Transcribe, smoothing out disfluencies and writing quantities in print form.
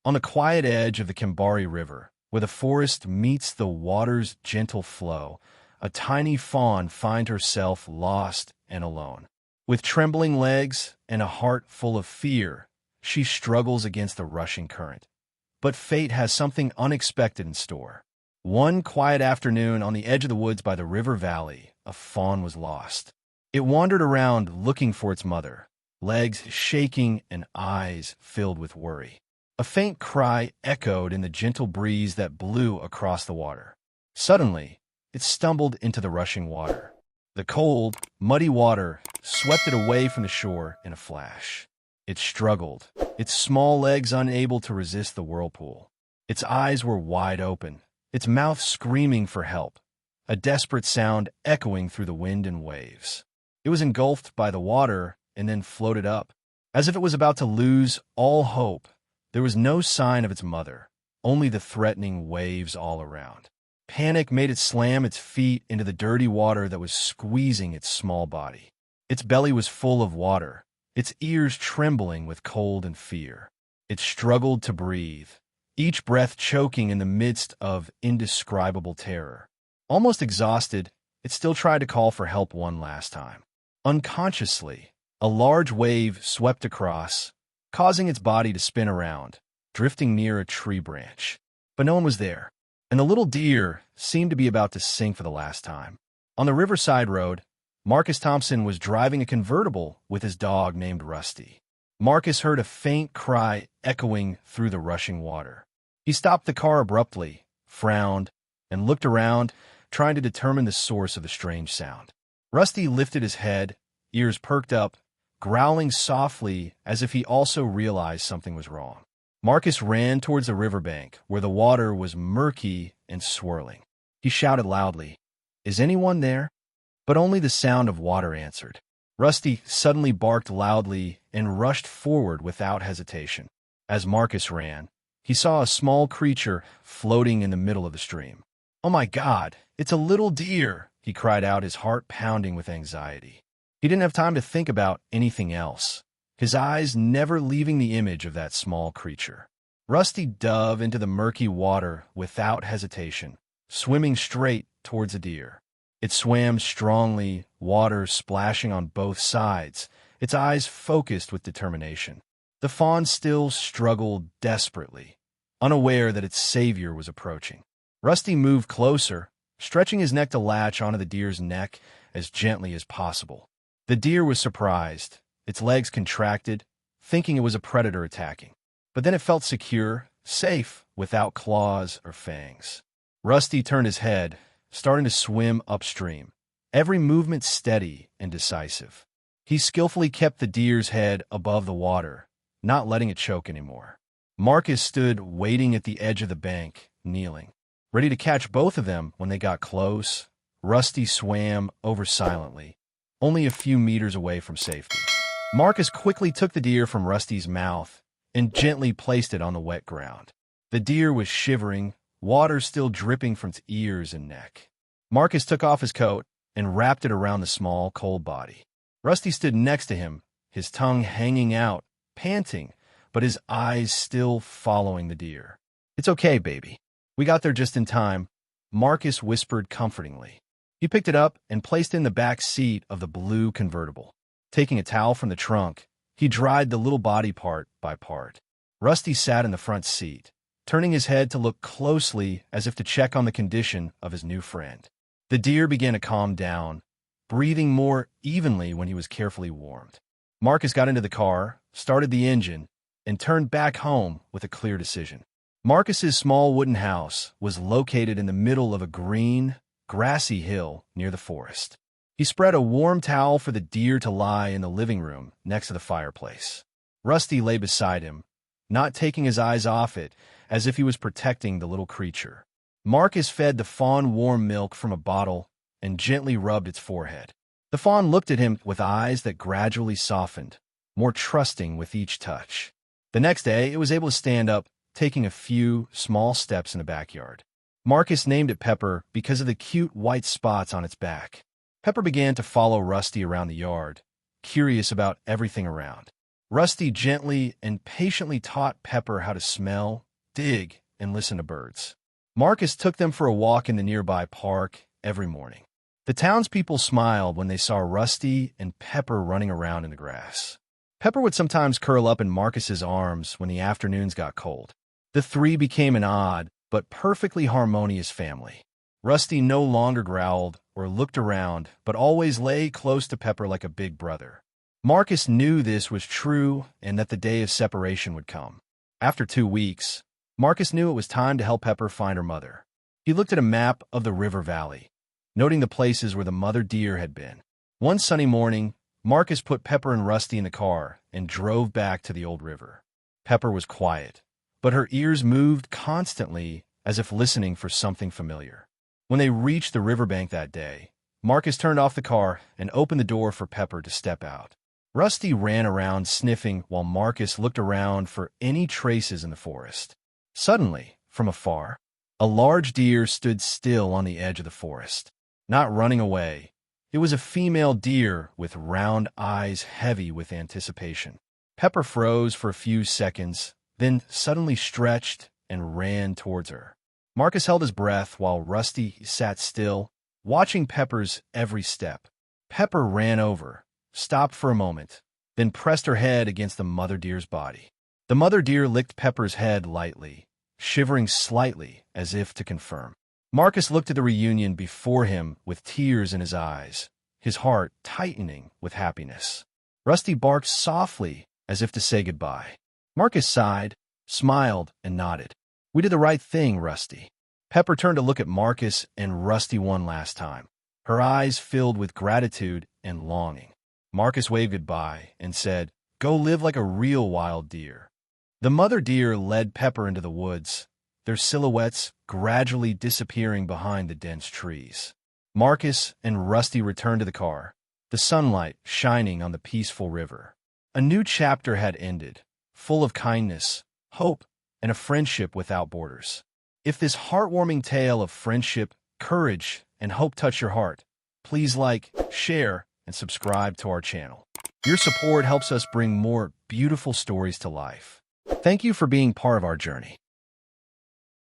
On the quiet edge of the Kimbari River, where the forest meets the water's gentle flow, a tiny fawn finds herself lost and alone. With trembling legs and a heart full of fear, she struggles against the rushing current. But fate has something unexpected in store. One quiet afternoon on the edge of the woods by the river valley, a fawn was lost. It wandered around looking for its mother, legs shaking and eyes filled with worry. A faint cry echoed in the gentle breeze that blew across the water. Suddenly, it stumbled into the rushing water. The cold, muddy water swept it away from the shore in a flash. It struggled, its small legs unable to resist the whirlpool. Its eyes were wide open, its mouth screaming for help, a desperate sound echoing through the wind and waves. It was engulfed by the water and then floated up. As if it was about to lose all hope, there was no sign of its mother, only the threatening waves all around. Panic made it slam its feet into the dirty water that was squeezing its small body. Its belly was full of water, its ears trembling with cold and fear. It struggled to breathe, each breath choking in the midst of indescribable terror. Almost exhausted, it still tried to call for help one last time. Unconsciously, a large wave swept across, causing its body to spin around, drifting near a tree branch. But no one was there, and the little deer seemed to be about to sink for the last time. On the riverside road, Marcus Thompson was driving a convertible with his dog named Rusty. Marcus heard a faint cry echoing through the rushing water. He stopped the car abruptly, frowned, and looked around, trying to determine the source of the strange sound. Rusty lifted his head, ears perked up, growling softly as if he also realized something was wrong. Marcus ran towards the riverbank, where the water was murky and swirling. He shouted loudly, "Is anyone there?" But only the sound of water answered. Rusty suddenly barked loudly and rushed forward without hesitation. As Marcus ran, he saw a small creature floating in the middle of the stream. "Oh my God, it's a little deer!" he cried out, his heart pounding with anxiety. He didn't have time to think about anything else, his eyes never leaving the image of that small creature. Rusty dove into the murky water without hesitation, swimming straight towards the deer. It swam strongly, water splashing on both sides, its eyes focused with determination. The fawn still struggled desperately, unaware that its savior was approaching. Rusty moved closer, stretching his neck to latch onto the deer's neck as gently as possible. The deer was surprised, its legs contracted, thinking it was a predator attacking. But then it felt secure, safe, without claws or fangs. Rusty turned his head, starting to swim upstream, every movement steady and decisive. He skillfully kept the deer's head above the water, not letting it choke anymore. Marcus stood waiting at the edge of the bank, kneeling, ready to catch both of them when they got close. Rusty swam over silently, only a few meters away from safety. Marcus quickly took the deer from Rusty's mouth and gently placed it on the wet ground. The deer was shivering, water still dripping from its ears and neck. Marcus took off his coat and wrapped it around the small, cold body. Rusty stood next to him, his tongue hanging out, panting, but his eyes still following the deer. "It's okay, baby. We got there just in time," Marcus whispered comfortingly. He picked it up and placed it in the back seat of the blue convertible. Taking a towel from the trunk, he dried the little body part by part. Rusty sat in the front seat, turning his head to look closely as if to check on the condition of his new friend. The deer began to calm down, breathing more evenly when he was carefully warmed. Marcus got into the car, started the engine, and turned back home with a clear decision. Marcus's small wooden house was located in the middle of a green, grassy hill near the forest. He spread a warm towel for the deer to lie in the living room next to the fireplace. Rusty lay beside him, not taking his eyes off it, as if he was protecting the little creature. Marcus fed the fawn warm milk from a bottle and gently rubbed its forehead. The fawn looked at him with eyes that gradually softened, more trusting with each touch. The next day, it was able to stand up, taking a few small steps in the backyard. Marcus named it Pepper because of the cute white spots on its back. Pepper began to follow Rusty around the yard, curious about everything around. Rusty gently and patiently taught Pepper how to smell, dig, and listen to birds. Marcus took them for a walk in the nearby park every morning. The townspeople smiled when they saw Rusty and Pepper running around in the grass. Pepper would sometimes curl up in Marcus's arms when the afternoons got cold. The three became an odd but perfectly harmonious family. Rusty no longer growled or looked around, but always lay close to Pepper like a big brother. Marcus knew this was true and that the day of separation would come. After 2 weeks, Marcus knew it was time to help Pepper find her mother. He looked at a map of the river valley, noting the places where the mother deer had been. One sunny morning, Marcus put Pepper and Rusty in the car and drove back to the old river. Pepper was quiet, but her ears moved constantly as if listening for something familiar. When they reached the riverbank that day, Marcus turned off the car and opened the door for Pepper to step out. Rusty ran around sniffing while Marcus looked around for any traces in the forest. Suddenly, from afar, a large deer stood still on the edge of the forest. Not running away, it was a female deer with round eyes heavy with anticipation. Pepper froze for a few seconds, then suddenly stretched and ran towards her. Marcus held his breath while Rusty sat still, watching Pepper's every step. Pepper ran over, stopped for a moment, then pressed her head against the mother deer's body. The mother deer licked Pepper's head lightly, shivering slightly as if to confirm. Marcus looked at the reunion before him with tears in his eyes, his heart tightening with happiness. Rusty barked softly as if to say goodbye. Marcus sighed, smiled, and nodded. "We did the right thing, Rusty." Pepper turned to look at Marcus and Rusty one last time, her eyes filled with gratitude and longing. Marcus waved goodbye and said, "Go live like a real wild deer." The mother deer led Pepper into the woods, their silhouettes gradually disappearing behind the dense trees. Marcus and Rusty returned to the car, the sunlight shining on the peaceful river. A new chapter had ended, full of kindness, hope, and a friendship without borders. If this heartwarming tale of friendship, courage, and hope touched your heart, please like, share, and subscribe to our channel. Your support helps us bring more beautiful stories to life. Thank you for being part of our journey.